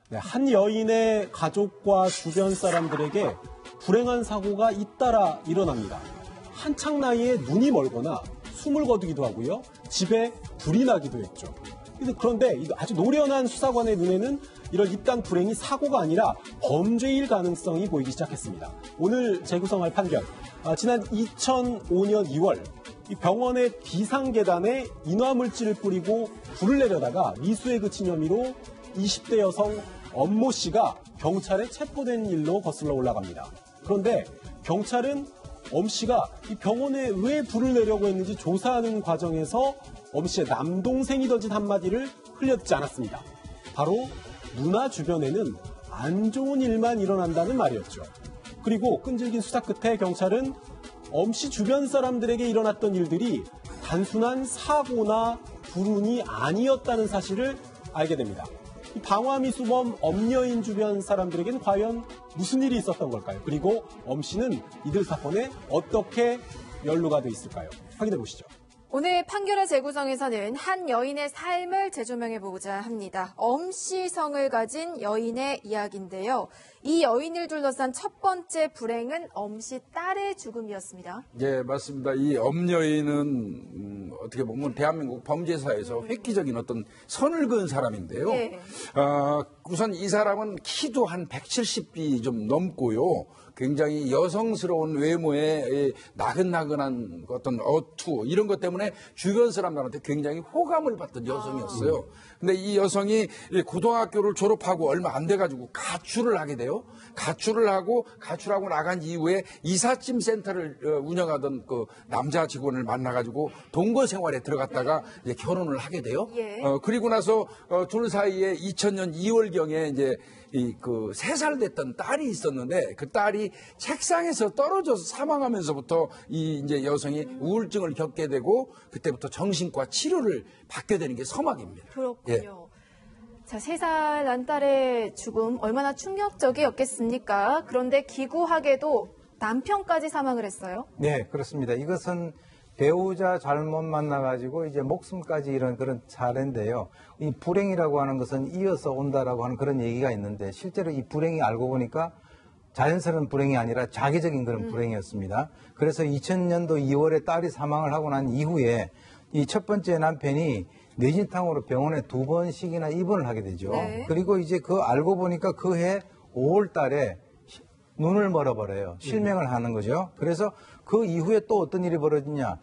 네, 한 여인의 가족과 주변 사람들에게 불행한 사고가 잇따라 일어납니다. 한창 나이에 눈이 멀거나 숨을 거두기도 하고요. 집에 불이 나기도 했죠. 그런데 아주 노련한 수사관의 눈에는 이런 이딴 불행이 사고가 아니라 범죄일 가능성이 보이기 시작했습니다. 오늘 재구성할 판결. 지난 2005년 2월 이 병원의 비상계단에 인화물질을 뿌리고 불을 내려다가 미수에 그친 혐의로 20대 여성 엄모 씨가 경찰에 체포된 일로 거슬러 올라갑니다. 그런데 경찰은 엄 씨가 이 병원에 왜 불을 내려고 했는지 조사하는 과정에서 엄 씨의 남동생이 던진 한마디를 흘려듣지 않았습니다. 바로 누나 주변에는 안 좋은 일만 일어난다는 말이었죠. 그리고 끈질긴 수사 끝에 경찰은 엄 씨 주변 사람들에게 일어났던 일들이 단순한 사고나 불운이 아니었다는 사실을 알게 됩니다. 방화미수범 엄여인 주변 사람들에게는 과연 무슨 일이 있었던 걸까요? 그리고 엄 씨는 이들 사건에 어떻게 연루가 돼 있을까요? 확인해 보시죠. 오늘 판결의 재구성에서는 한 여인의 삶을 재조명해보고자 합니다. 엄씨 성을 가진 여인의 이야기인데요. 이 여인을 둘러싼 첫 번째 불행은 엄씨 딸의 죽음이었습니다. 예, 맞습니다. 이 엄여인은 어떻게 보면 대한민국 범죄사에서 획기적인 어떤 선을 그은 사람인데요. 예. 우선 이 사람은 키도 한 170이 좀 넘고요. 굉장히 여성스러운 외모에 나긋나긋한 어떤 어투 이런 것 때문에 주변 사람들한테 굉장히 호감을 받던 여성이었어요. 근데 이 여성이 고등학교를 졸업하고 얼마 안 돼가지고 가출을 하게 돼요. 가출하고 나간 이후에 이삿짐 센터를 운영하던 그 남자 직원을 만나가지고 동거 생활에 들어갔다가 이제 결혼을 하게 돼요. 예. 그리고 나서 둘 사이에 2000년 2월경에 이제 그 3살 됐던 딸이 있었는데 그 딸이 책상에서 떨어져서 사망하면서부터 이 이제 여성이 우울증을 겪게 되고 그때부터 정신과 치료를 받게 되는 게 서막입니다. 그렇군요. 예. 자, 3살 난 딸의 죽음 얼마나 충격적이었겠습니까? 그런데 기구하게도 남편까지 사망을 했어요. 네, 그렇습니다. 이것은 배우자 잘못 만나가지고 이제 목숨까지 이런 그런 사례인데요. 이 불행이라고 하는 것은 이어서 온다라고 하는 그런 얘기가 있는데 실제로 이 불행이 알고 보니까 자연스러운 불행이 아니라 자기적인 그런 불행이었습니다. 그래서 2000년도 2월에 딸이 사망을 하고 난 이후에 이 첫 번째 남편이 뇌진탕으로 병원에 2번씩이나 입원을 하게 되죠. 네. 그리고 이제 그 알고 보니까 그 해 5월 달에 눈을 멀어버려요. 실명을 하는 거죠. 그래서 그 이후에 또 어떤 일이 벌어지냐.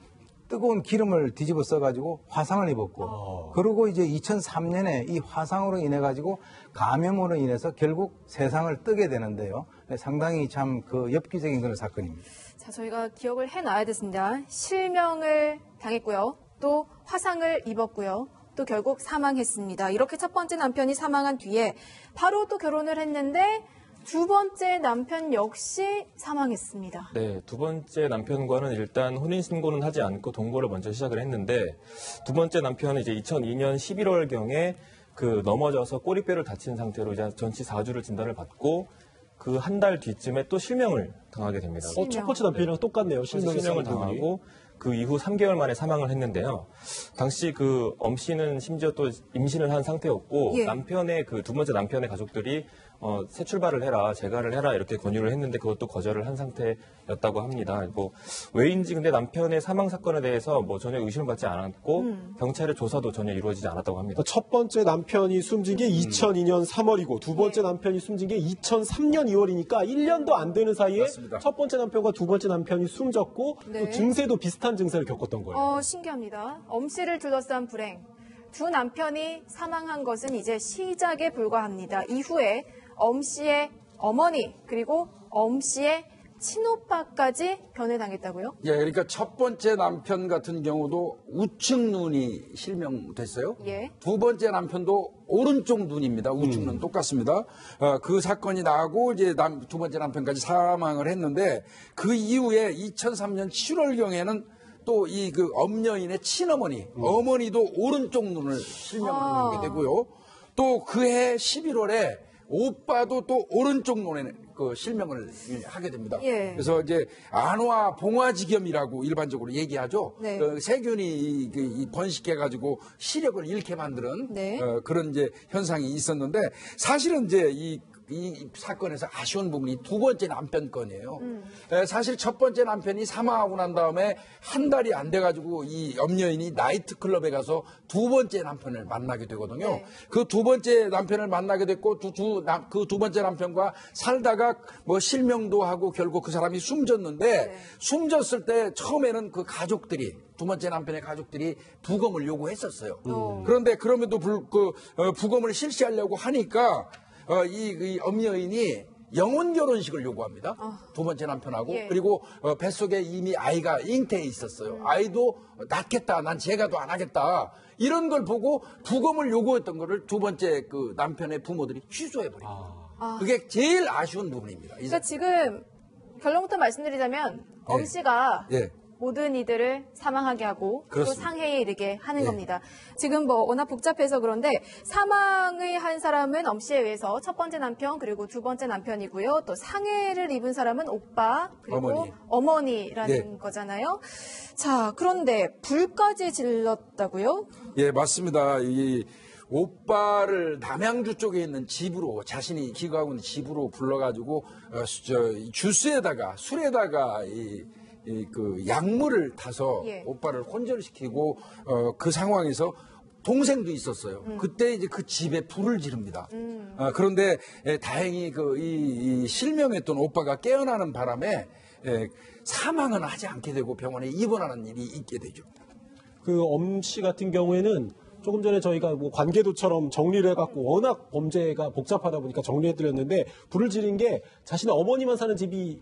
뜨거운 기름을 뒤집어 써가지고 화상을 입었고 그리고 이제 2003년에 이 화상으로 인해가지고 감염으로 인해서 결국 세상을 뜨게 되는데요. 상당히 참 그 엽기적인 그런 사건입니다. 자, 저희가 기억을 해놔야 됐습니다. 실명을 당했고요. 또 화상을 입었고요. 또 결국 사망했습니다. 이렇게 첫 번째 남편이 사망한 뒤에 바로 또 결혼을 했는데 두 번째 남편 역시 사망했습니다. 네, 두 번째 남편과는 일단 혼인신고는 하지 않고 동거를 먼저 시작을 했는데 두 번째 남편은 이제 2002년 11월경에 그 넘어져서 꼬리뼈를 다친 상태로 이제 전치 4주를 진단을 받고 그 한 달 뒤쯤에 또 실명을 당하게 됩니다. 첫 번째 남편이랑 똑같네요. 실명을 당하고 그 이후 3개월 만에 사망을 했는데요. 당시 그 엄 씨는 심지어 또 임신을 한 상태였고 예. 남편의 그 두 번째 남편의 가족들이 새 출발을 해라, 재가를 해라 이렇게 권유를 했는데 그것도 거절을 한 상태였다고 합니다. 뭐 왜인지 근데 남편의 사망 사건에 대해서 뭐 전혀 의심을 받지 않았고 경찰의 조사도 전혀 이루어지지 않았다고 합니다. 첫 번째 남편이 숨진 게 2002년 3월이고 두 번째 남편이 숨진 게 2003년 2월이니까 1년도 안 되는 사이에 맞습니다. 첫 번째 남편과 두 번째 남편이 숨졌고 네. 또 증세도 비슷한 증세를 겪었던 거예요. 신기합니다. 엄 씨를 둘러싼 불행. 두 남편이 사망한 것은 이제 시작에 불과합니다. 이후에 엄 씨의 어머니 그리고 엄 씨의 친오빠까지 변해당했다고요? 예, 그러니까 첫 번째 남편 같은 경우도 우측 눈이 실명됐어요. 예. 두 번째 남편도 오른쪽 눈입니다. 우측 눈 똑같습니다. 그 사건이 나고 이제 두 번째 남편까지 사망을 했는데 그 이후에 2003년 7월경에는 또 이 그 엄여인의 친어머니, 어머니도 오른쪽 눈을 실명하게 되고요. 또 그해 11월에 오빠도 또 오른쪽 눈에 그 실명을 하게 됩니다. 예. 그래서 이제 안화 봉화지겸이라고 일반적으로 얘기하죠. 네. 세균이 이 번식해가지고 시력을 잃게 만드는 네. 그런 이제 현상이 있었는데 사실은 이제 이 사건에서 아쉬운 부분이 두 번째 남편 건이에요. 사실 첫 번째 남편이 사망하고 난 다음에 한 달이 안 돼가지고 이 염려인이 나이트클럽에 가서 두 번째 남편을 만나게 되거든요. 네. 그 두 번째 남편을 만나게 됐고 그 두 번째 남편과 살다가 뭐 실명도 하고 결국 그 사람이 숨졌는데 네. 숨졌을 때 처음에는 그 가족들이 두 번째 남편의 가족들이 부검을 요구했었어요. 그런데 그럼에도 부검을 실시하려고 하니까 이 엄여인이 영혼 결혼식을 요구합니다. 두 번째 남편하고. 예. 그리고 뱃속에 이미 아이가 잉태해 있었어요. 아이도 낳겠다. 난 제가도 안 하겠다. 이런 걸 보고 부검을 요구했던 거를 두 번째 그 남편의 부모들이 취소해버립니다. 그게 제일 아쉬운 부분입니다. 그러니까 지금 결론부터 말씀드리자면 엄 씨가 예. 모든 이들을 사망하게 하고 또 그렇습니다. 상해에 이르게 하는 예. 겁니다. 지금 뭐 워낙 복잡해서 그런데 사망을 한 사람은 엄 씨에 의해서 첫 번째 남편 그리고 두 번째 남편이고요. 또 상해를 입은 사람은 오빠 그리고 어머니라는 예. 거잖아요. 자, 그런데 불까지 질렀다고요? 예, 맞습니다. 이 오빠를 남양주 쪽에 있는 집으로 자신이 기거하고 있는 집으로 불러가지고 주스에다가 술에다가 그 약물을 타서 예. 오빠를 혼절시키고 그 상황에서 동생도 있었어요. 그때 이제 그 집에 불을 지릅니다. 그런데 다행히 이 실명했던 오빠가 깨어나는 바람에 사망은 하지 않게 되고 병원에 입원하는 일이 있게 되죠. 그 엄 씨 같은 경우에는 조금 전에 저희가 뭐 관계도처럼 정리를 해갖고 워낙 범죄가 복잡하다 보니까 정리해드렸는데 불을 지른 게 자신의 어머니만 사는 집이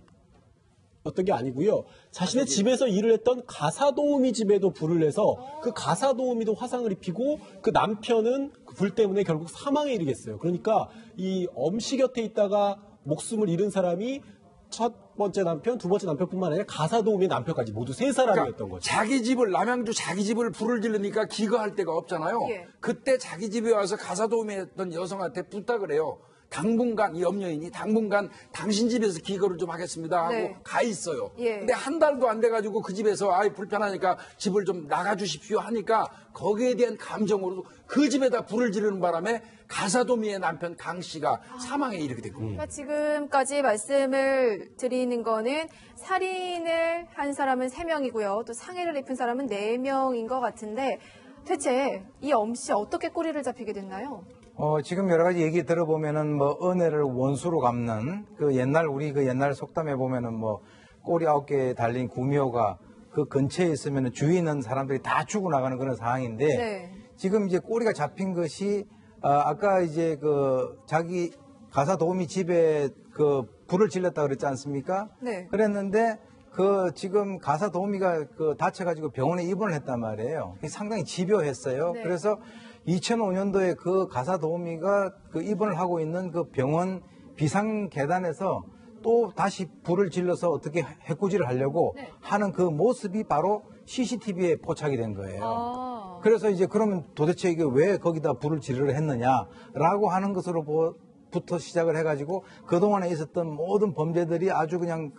어떤 게 아니고요. 자신의 집에서 일을 했던 가사도우미 집에도 불을 내서 그 가사도우미도 화상을 입히고 그 남편은 그 불 때문에 결국 사망에 이르겠어요. 그러니까 이 엄 씨 곁에 있다가 목숨을 잃은 사람이 첫 번째 남편, 두 번째 남편뿐만 아니라 가사도우미의 남편까지 모두 세 사람이었던 거죠. 자기 집을 남양주 자기 집을 불을 지르니까 기거할 데가 없잖아요. 예. 그때 자기 집에 와서 가사도우미했던 여성한테 부탁을 해요. 당분간 이 염려인이 당분간 당신 집에서 기거를 좀 하겠습니다 하고 네. 가 있어요. 예. 근데 한 달도 안 돼가지고 그 집에서 불편하니까 집을 좀 나가주십시오 하니까 거기에 대한 감정으로 그 집에다 불을 지르는 바람에 가사도우미의 남편 강 씨가 사망에 이르게 된 겁니다. 그러니까 지금까지 말씀을 드리는 거는 살인을 한 사람은 3명이고요. 또 상해를 입은 사람은 4명인 것 같은데 대체 이 엄 씨 어떻게 꼬리를 잡히게 됐나요? 지금 여러 가지 얘기 들어보면은 뭐 은혜를 원수로 갚는 우리 옛날 속담에 보면은 뭐 꼬리 9개 달린 구미호가 그 근처에 있으면은 주위에 있는 사람들이 다 죽어나가는 그런 상황인데 네. 지금 이제 꼬리가 잡힌 것이 아까 이제 자기 가사도우미 집에 불을 질렀다 그랬지 않습니까? 네. 그랬는데 지금 가사도우미가 다쳐가지고 병원에 입원을 했단 말이에요. 상당히 집요했어요. 네. 그래서 2005년도에 그 가사도우미가 입원을 하고 있는 그 병원 비상계단에서 또 다시 불을 질러서 어떻게 해코지를 하려고 네. 하는 그 모습이 바로 CCTV에 포착이 된 거예요. 아. 그래서 이제 그러면 도대체 이게 왜 거기다 불을 지르려 했느냐라고 하는 것으로부터 시작을 해가지고 그동안에 있었던 모든 범죄들이 아주 그냥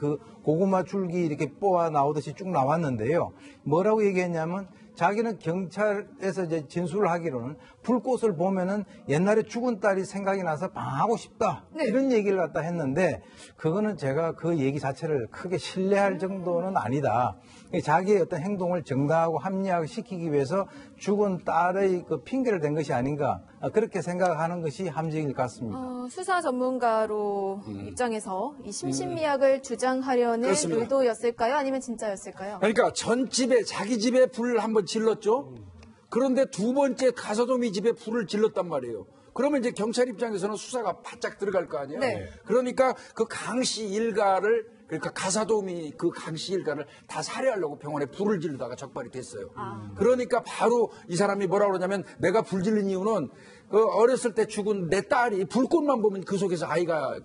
고구마 줄기 이렇게 뽑아 나오듯이 쭉 나왔는데요. 뭐라고 얘기했냐면 자기는 경찰에서 이제 진술을 하기로는 불꽃을 보면은 옛날에 죽은 딸이 생각이 나서 방하고 싶다. 네. 이런 얘기를 갖다 했는데 그거는 제가 그 얘기 자체를 크게 신뢰할 정도는 아니다. 자기의 어떤 행동을 정당하고 합리화시키기 위해서 죽은 딸의 핑계를 댄 것이 아닌가. 그렇게 생각하는 것이 함정일 것 같습니다. 수사 전문가로 입장에서 이 심신미약을 주장하려는 그렇습니다. 의도였을까요? 아니면 진짜였을까요? 그러니까 자기 집에 불을 한번 질렀죠. 그런데 두 번째 가사도우미 집에 불을 질렀단 말이에요. 그러면 이제 경찰 입장에서는 수사가 바짝 들어갈 거 아니에요. 네. 그러니까 그 강씨 일가를 그러니까 가사도우미 그 강씨 일가를 다 살해하려고 병원에 불을 지르다가 적발이 됐어요. 그러니까 바로 이 사람이 뭐라고 그러냐면 내가 불 지른 이유는 어렸을 때 죽은 내 딸이 불꽃만 보면 그 속에서 아이가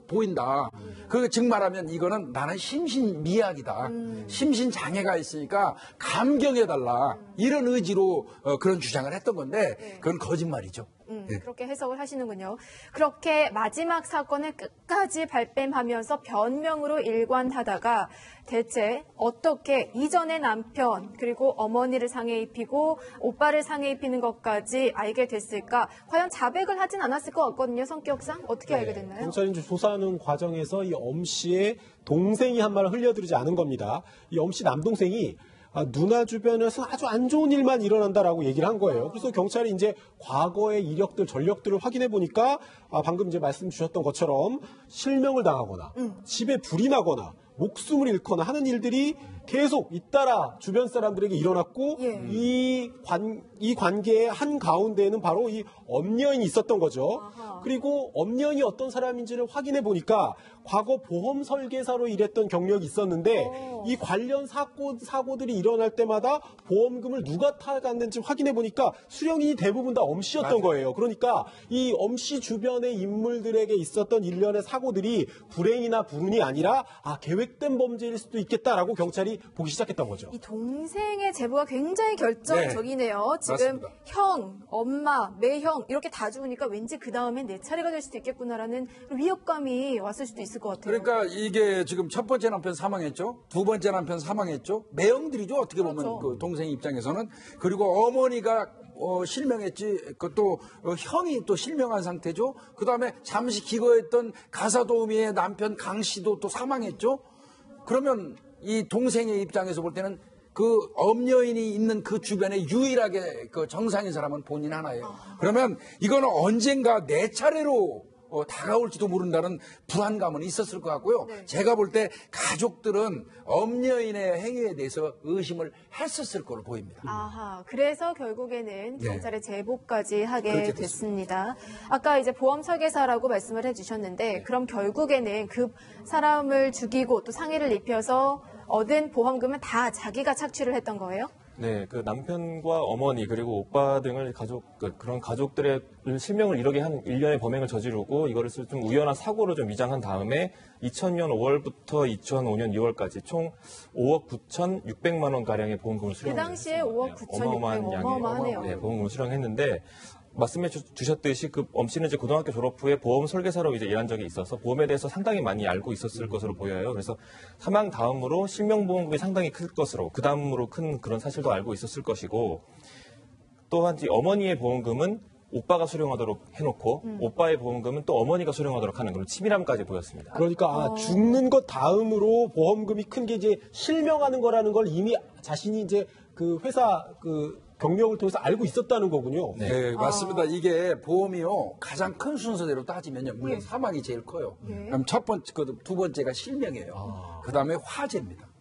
보인다. 그 즉 말하면 이거는 나는 심신미약이다. 심신장애가 있으니까 감경해달라. 이런 의지로 그런 주장을 했던 건데 그건 거짓말이죠. 네. 그렇게 해석을 하시는군요. 그렇게 마지막 사건을 끝까지 발뺌하면서 변명으로 일관하다가 대체 어떻게 이전의 남편 그리고 어머니를 상해 입히고 오빠를 상해 입히는 것까지 알게 됐을까? 과연 자백을 하진 않았을 것 같거든요. 성격상 어떻게 알게 됐나요? 경찰이 이제 조사하는 과정에서 이 엄 씨의 동생이 한 말을 흘려들이지 않은 겁니다. 이 엄 씨 남동생이 누나 주변에서 아주 안 좋은 일만 일어난다라고 얘기를 한 거예요. 그래서 경찰이 이제 과거의 이력들, 전력들을 확인해 보니까 방금 이제 말씀 주셨던 것처럼 실명을 당하거나 집에 불이 나거나 목숨을 잃거나 하는 일들이 계속 잇따라 주변 사람들에게 일어났고 예. 이 관계의 한 가운데에는 바로 이 엄녀인이 있었던 거죠. 아하. 그리고 엄녀인이 어떤 사람인지를 확인해 보니까 과거 보험 설계사로 일했던 경력이 있었는데 이 관련 사고들이 일어날 때마다 보험금을 누가 타갔는지 확인해 보니까 수령인이 대부분 다 엄씨였던 거예요. 그러니까 이 엄씨 주변의 인물들에게 있었던 일련의 사고들이 불행이나 불운이 아니라 계획된 범죄일 수도 있겠다라고 경찰이 보기 시작했던 거죠. 이 동생의 제보가 굉장히 결정적이네요. 지금 맞습니다. 형, 엄마, 매형 이렇게 다 죽으니까 왠지 그 다음엔 내 차례가 될 수도 있겠구나라는 위협감이 왔을 수도 있을 것 같아요. 그러니까 이게 지금 첫 번째 남편 사망했죠. 두 번째 남편 사망했죠. 매형들이죠. 어떻게 보면 그렇죠. 그 동생 입장에서는. 그리고 어머니가 실명했지. 그것도 형이 또 실명한 상태죠. 그다음에 잠시 기거했던 가사도우미의 남편 강 씨도 또 사망했죠. 그러면 이 동생의 입장에서 볼 때는 그 엄녀인이 있는 그 주변에 유일하게 그 정상인 사람은 본인 하나예요. 그러면 이거는 언젠가 내 차례로 다가올지도 모른다는 불안감은 있었을 것 같고요. 네. 제가 볼 때 가족들은 엄녀인의 행위에 대해서 의심을 했었을 거로 보입니다. 아하, 그래서 결국에는 네. 경찰에 제보까지 하게 그렇게 됐습니다. 아까 이제 보험 설계사라고 말씀을 해주셨는데, 그럼 결국에는 그 사람을 죽이고 또 상해를 입혀서 얻은 보험금은 다 자기가 착취를 했던 거예요? 네, 그 남편과 어머니 그리고 오빠 등을 그런 가족들의 실명을 이렇게 한 일련의 범행을 저지르고 이거를 좀 우연한 사고로 좀 위장한 다음에 2000년 5월부터 2005년 2월까지 총 5억 9,600만 원 가량의 보험금을 수령했습니다. 그 당시에 5억 9,600 어마어마하네요. 네, 보험금을 수령했는데 말씀해 주셨듯이 그 엄 씨는 이제 고등학교 졸업 후에 보험 설계사로 이제 일한 적이 있어서 보험에 대해서 상당히 많이 알고 있었을 것으로 보여요. 그래서 사망 다음으로 실명보험금이 상당히 클 것으로 그 다음으로 큰 그런 사실도 알고 있었을 것이고 또한 어머니의 보험금은 오빠가 수령하도록 해놓고 오빠의 보험금은 또 어머니가 수령하도록 하는 그런 치밀함까지 보였습니다. 그러니까 죽는 것 다음으로 보험금이 큰 게 이제 실명하는 거라는 걸 이미 자신이 이제 그 회사 경력을 통해서 알고 있었다는 거군요. 네, 맞습니다. 이게 보험이요. 가장 큰 순서대로 따지면요. 물론 사망이 제일 커요. 그럼 두 번째가 실명이에요. 그 다음에 화재입니다.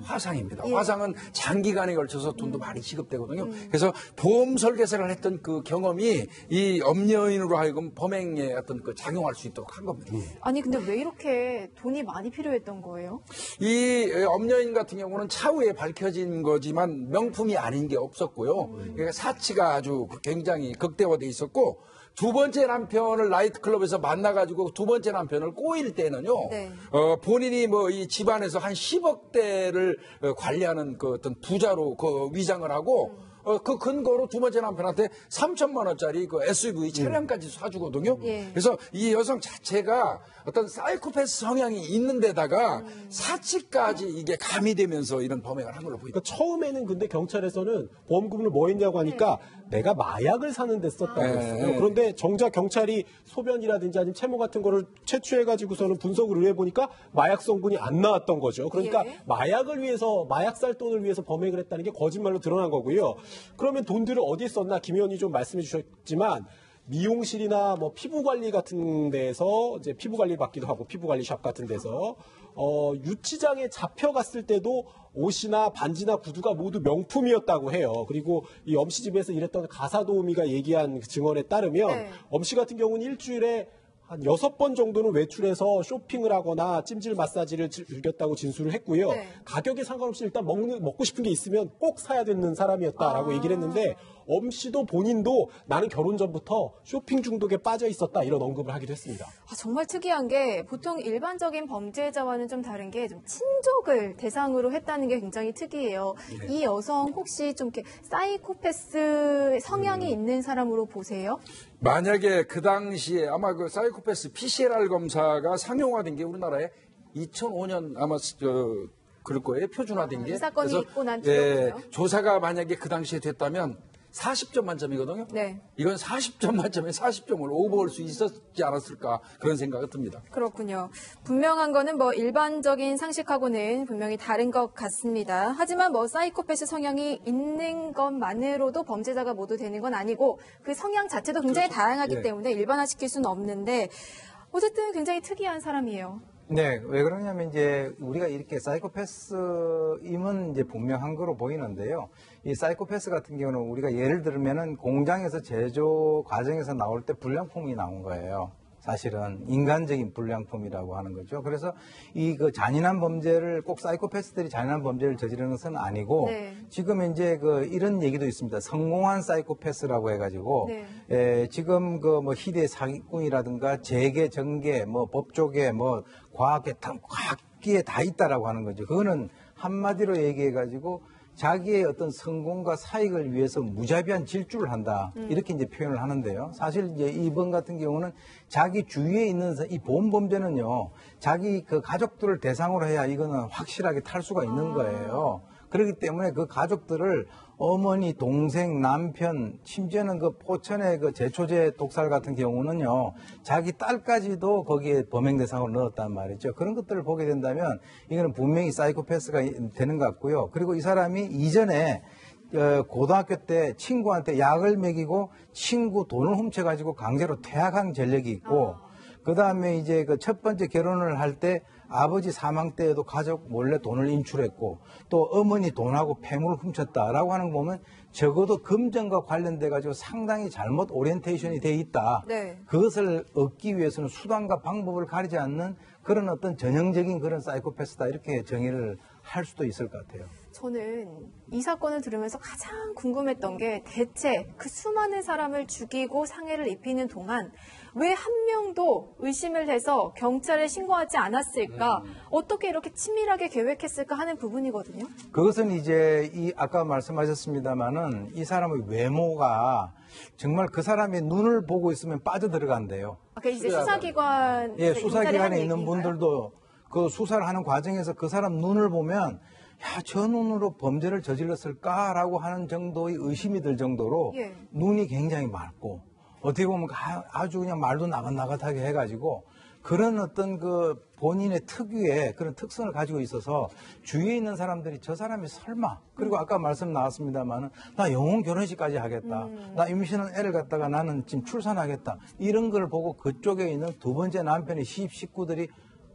화상입니다. 화상은 장기간에 걸쳐서 돈도 많이 지급되거든요. 그래서 보험 설계사를 했던 그 경험이 이 엄녀인으로 하여금 범행에 어떤 작용할 수 있도록 한 겁니다. 아니 근데 왜 이렇게 돈이 많이 필요했던 거예요? 이 엄녀인 같은 경우는 차후에 밝혀진 거지만 명품이 아닌 게 없었고요. 그러니까 사치가 아주 굉장히 극대화돼 있었고 두 번째 남편을 나이트클럽에서 만나가지고 두 번째 남편을 꼬일 때는요. 네. 본인이 이 집안에서 한 10억대를 관리하는 그 어떤 부자로 위장을 하고 그 근거로 두 번째 남편한테 3천만 원짜리 그 SUV 차량까지 사주거든요. 예. 그래서 이 여성 자체가 어떤 사이코패스 성향이 있는 데다가 사치까지 이게 가미되면서 이런 범행을 한 걸로 보입니다. 그러니까 처음에는 근데 경찰에서는 보험금을 뭐 했냐고 하니까 내가 마약을 사는 데 썼다고 했어요. 그런데 정작 경찰이 소변이라든지 아니면 채모 같은 거를 채취해가지고서는 분석을 의뢰해보니까 마약 성분이 안 나왔던 거죠. 그러니까 예. 마약을 위해서, 마약 살 돈을 위해서 범행을 했다는 게 거짓말로 드러난 거고요. 그러면 돈들을 어디에 썼나? 김 의원이 좀 말씀해 주셨지만 미용실이나 피부 관리 같은 데서 이제 피부 관리 받기도 하고 피부 관리 샵 같은 데서 유치장에 잡혀갔을 때도 옷이나 반지나 구두가 모두 명품이었다고 해요. 그리고 이 엄씨 집에서 일했던 가사도우미가 얘기한 증언에 따르면 엄씨 같은 경우는 일주일에 한 6번 정도는 외출해서 쇼핑을 하거나 찜질 마사지를 즐겼다고 진술을 했고요. 네. 가격에 상관없이 일단 먹고 싶은 게 있으면 꼭 사야 되는 사람이었다라고 얘기를 했는데 엄 씨도 본인도 나는 결혼 전부터 쇼핑 중독에 빠져 있었다 이런 언급을 하기도 했습니다. 정말 특이한 게 보통 일반적인 범죄자와는 좀 다른 게 좀 친족을 대상으로 했다는 게 굉장히 특이해요. 이 여성 혹시 좀 이렇게 사이코패스 성향이 있는 사람으로 보세요? 만약에 그 당시에 아마 그 사이코패스 PCLR 검사가 상용화된 게 우리나라에 2005년 아마 그럴 거예요. 표준화된 게. 이 사건이 그래서, 있고 난 예, 뒤였군요. 조사가 만약에 그 당시에 됐다면 40점 만점이거든요. 네. 이건 40점 만점에 40점을 오버할 수 있었지 않았을까 그런 생각이 듭니다. 그렇군요. 분명한 거는 뭐 일반적인 상식하고는 분명히 다른 것 같습니다. 하지만 뭐 사이코패스 성향이 있는 것만으로도 범죄자가 모두 되는 건 아니고 그 성향 자체도 굉장히 다양하기 예. 때문에 일반화시킬 수는 없는데 어쨌든 굉장히 특이한 사람이에요. 네, 왜 그러냐면 이제 우리가 이렇게 사이코패스임은 이제 분명한 거로 보이는데요. 이 사이코패스 같은 경우는 우리가 예를 들면은 공장에서 제조 과정에서 나올 때 불량품이 나온 거예요. 사실은 인간적인 불량품이라고 하는 거죠. 그래서 이 그 잔인한 범죄를 꼭 사이코패스들이 잔인한 범죄를 저지르는 것은 아니고 네. 지금 이제 그 이런 얘기도 있습니다. 성공한 사이코패스라고 해가지고 지금 그 뭐 희대 사기꾼이라든가 재계, 정계, 뭐 법조계, 뭐 과학계에 다 있다라고 하는 거죠. 그거는 한마디로 얘기해가지고 자기의 어떤 성공과 사익을 위해서 무자비한 질주를 한다. 이렇게 이제 표현을 하는데요. 사실 이제 이번 같은 경우는 자기 주위에 있는 이 보험범죄는요, 자기 그 가족들을 대상으로 해야 이거는 확실하게 탈 수가 있는 거예요. 그렇기 때문에 그 가족들을 어머니, 동생, 남편, 심지어는 그 포천의 그 제초제 독살 같은 경우는요, 자기 딸까지도 거기에 범행 대상으로 넣었단 말이죠. 그런 것들을 보게 된다면 이거는 분명히 사이코패스가 되는 것 같고요. 그리고 이 사람이 이전에 고등학교 때 친구한테 약을 먹이고 친구 돈을 훔쳐가지고 강제로 퇴학한 전력이 있고, 그 다음에 이제 그 첫 번째 결혼을 할 때 아버지 사망 때에도 가족 몰래 돈을 인출했고, 또 어머니 돈하고 폐물을 훔쳤다라고 하는 거 보면 적어도 금전과 관련돼 가지고 상당히 잘못 오리엔테이션이 돼 있다. 네. 그것을 얻기 위해서는 수단과 방법을 가리지 않는 그런 어떤 전형적인 그런 사이코패스다, 이렇게 정의를 할 수도 있을 것 같아요. 저는 이 사건을 들으면서 가장 궁금했던 게 대체 그 수많은 사람을 죽이고 상해를 입히는 동안 왜 한 명도 의심을 해서 경찰에 신고하지 않았을까? 어떻게 이렇게 치밀하게 계획했을까 하는 부분이거든요. 그것은 이제 이 아까 말씀하셨습니다마는 이 사람의 외모가 정말 그 사람의 눈을 보고 있으면 빠져들어간대요. 아까 이제 수사기관 예, 수사기관에 있는 분들도 그 수사를 하는 과정에서 그 사람 눈을 보면 야, 저 눈으로 범죄를 저질렀을까라고 하는 정도의 의심이 들 정도로 예. 눈이 굉장히 맑고 어떻게 보면 아주 그냥 말도 나긋나긋하게 해가지고 그런 어떤 그 본인의 특유의 그런 특성을 가지고 있어서 주위에 있는 사람들이 저 사람이 설마, 그리고 아까 말씀 나왔습니다만은 나 영혼 결혼식까지 하겠다. 나 임신한 애를 갖다가 나는 지금 출산하겠다. 이런 걸 보고 그쪽에 있는 두 번째 남편의 시입 식구들이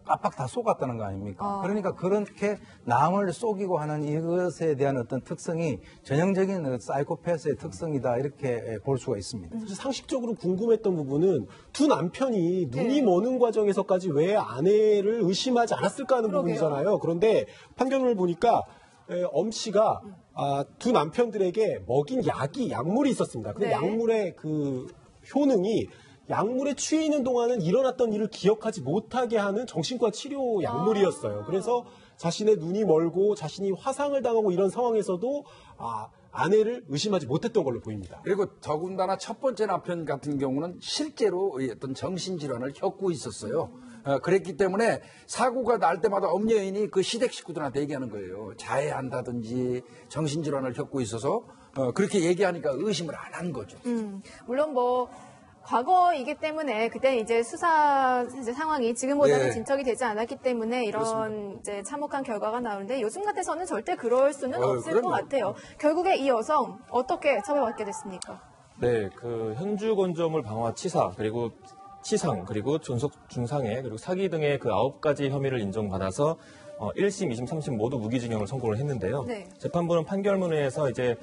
깜빡 다 속았다는 거 아닙니까? 그러니까 그렇게 남을 속이고 하는 이것에 대한 어떤 특성이 전형적인 사이코패스의 특성이다, 이렇게 볼 수가 있습니다. 사실 상식적으로 궁금했던 부분은 두 남편이 눈이 머는 과정에서까지 왜 아내를 의심하지 않았을까 하는 부분이잖아요. 그런데 판결문을 보니까 엄 씨가 두 남편들에게 먹인 약물이 있었습니다. 근데 약물의 그 효능이 약물에 취해 있는 동안은 일어났던 일을 기억하지 못하게 하는 정신과 치료 약물이었어요. 그래서 자신의 눈이 멀고 자신이 화상을 당하고 이런 상황에서도 아내를 의심하지 못했던 걸로 보입니다. 그리고 더군다나 첫 번째 남편 같은 경우는 실제로 어떤 정신질환을 겪고 있었어요. 그랬기 때문에 사고가 날 때마다 엄여인이 그 시댁 식구들한테 얘기하는 거예요. 자해한다든지 정신질환을 겪고 있어서 그렇게 얘기하니까 의심을 안 한 거죠. 물론 뭐 과거이기 때문에 그때 이제 수사 상황이 지금보다는 진척이 되지 않았기 때문에 이런 이제 참혹한 결과가 나오는데 요즘 같아서는 절대 그럴 수는 없을 것 같아요. 결국에 이 여성 어떻게 처벌받게 됐습니까? 네, 그 현주 건조물 방화 치사, 그리고 치상, 그리고 존속 중상해, 그리고 사기 등의 그 9가지 혐의를 인정받아서 1심, 2심, 3심 모두 무기징역을 선고를 했는데요. 재판부는 판결문에서 이제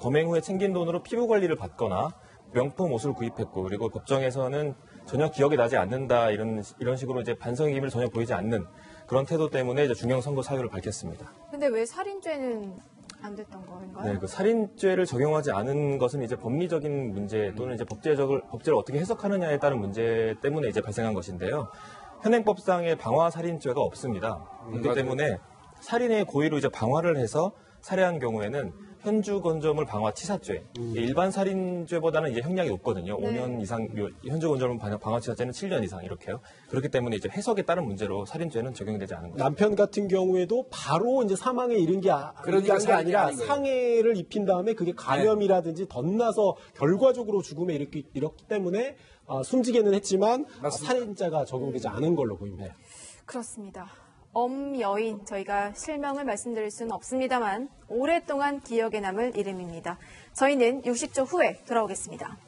범행 후에 챙긴 돈으로 피부 관리를 받거나 명품 옷을 구입했고, 그리고 법정에서는 전혀 기억이 나지 않는다, 이런 식으로 이제 반성의 기미를 전혀 보이지 않는 그런 태도 때문에 이제 중형 선고 사유를 밝혔습니다. 근데 왜 살인죄는 안 됐던 거인가요? 네, 그 살인죄를 적용하지 않은 것은 이제 법리적인 문제 또는 이제 법제를 어떻게 해석하느냐에 따른 문제 때문에 이제 발생한 것인데요. 현행법상의 방화 살인죄가 없습니다. 그렇기 때문에 살인의 고의로 이제 방화를 해서 살해한 경우에는 현주건조물 방화치사죄, 일반 살인죄보다는 이제 형량이 높거든요. 네. 5년 이상, 현주건조물 방화치사죄는 7년 이상 이렇게요. 그렇기 때문에 이제 해석에 따른 문제로 살인죄는 적용되지 않은 거죠. 남편 같은 경우에도 바로 이제 사망에 이른 게, 그러니까 이른 게 아니라 아닌 거예요. 상해를 입힌 다음에 그게 감염이라든지 덧나서 결과적으로 죽음에 이르기 때문에 숨지게는 했지만 맞습니다. 살인죄가 적용되지 않은 걸로 보입니다. 그렇습니다. 엄여인, 저희가 실명을 말씀드릴 수는 없습니다만 오랫동안 기억에 남을 이름입니다. 저희는 60초 후에 돌아오겠습니다.